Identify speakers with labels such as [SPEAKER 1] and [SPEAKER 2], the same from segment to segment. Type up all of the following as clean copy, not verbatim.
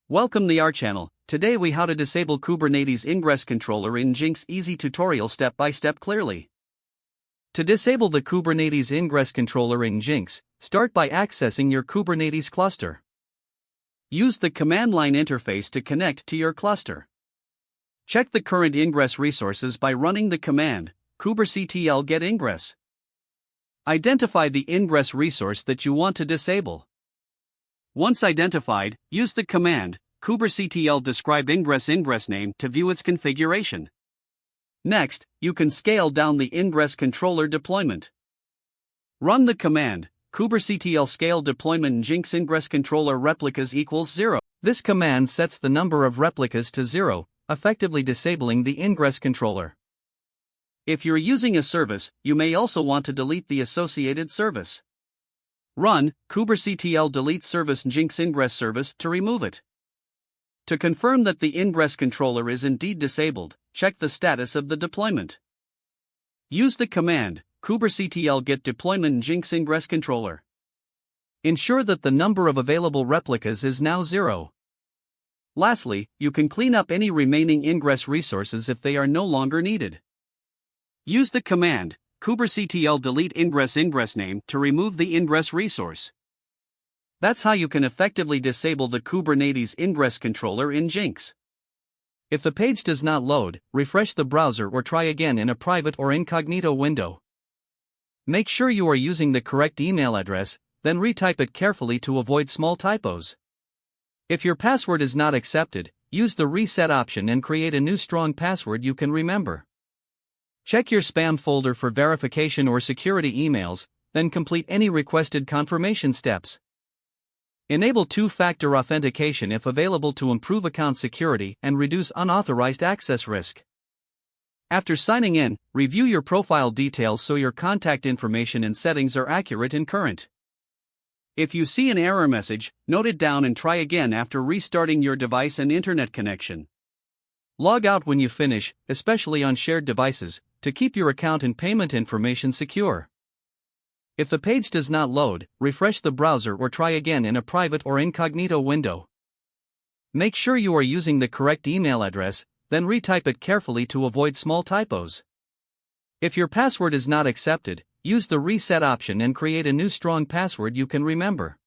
[SPEAKER 1] Welcome to our channel. Today we how to disable Kubernetes Ingress controller in Nginx. Easy tutorial step by step clearly. To disable the Kubernetes Ingress controller in Nginx, start by accessing your Kubernetes cluster. Use the command line interface to connect to your cluster. Check the current Ingress resources by running the command kubectl get ingress. Identify the Ingress resource that you want to disable. Once identified, use the command kubectl describe ingress name to view its configuration. Next, you can scale down the Ingress controller deployment. Run the command kubectl scale deployment Nginx ingress controller replicas equals 0. This command sets the number of replicas to 0, effectively disabling the Ingress controller. If you're using a service, you may also want to delete the associated service. Run kubectl delete service Nginx ingress service to remove it. To confirm that the Ingress controller is indeed disabled, check the status of the deployment. Use the command kubectl get deployment Nginx ingress controller. Ensure that the number of available replicas is now 0. Lastly, you can clean up any remaining Ingress resources if they are no longer needed. Use the command kubectl delete ingress name to remove the Ingress resource. That's how you can effectively disable the Kubernetes Ingress controller in Nginx. If the page does not load, refresh the browser or try again in a private or incognito window. Make sure you are using the correct email address, then retype it carefully to avoid small typos. If your password is not accepted, use the reset option and create a new strong password you can remember. Check your spam folder for verification or security emails, then complete any requested confirmation steps. Enable two-factor authentication if available to improve account security and reduce unauthorized access risk. After signing in, review your profile details so your contact information and settings are accurate and current. If you see an error message, note it down and try again after restarting your device and internet connection. Log out when you finish, especially on shared devices, to keep your account and payment information secure. If the page does not load, refresh the browser or try again in a private or incognito window. Make sure you are using the correct email address, then retype it carefully to avoid small typos. If your password is not accepted, use the reset option and create a new strong password you can remember.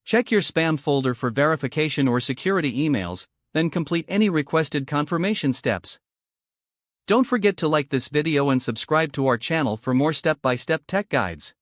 [SPEAKER 1] Check your spam folder for verification or security emails, then complete any requested confirmation steps. Don't forget to like this video and subscribe to our channel for more step-by-step tech guides.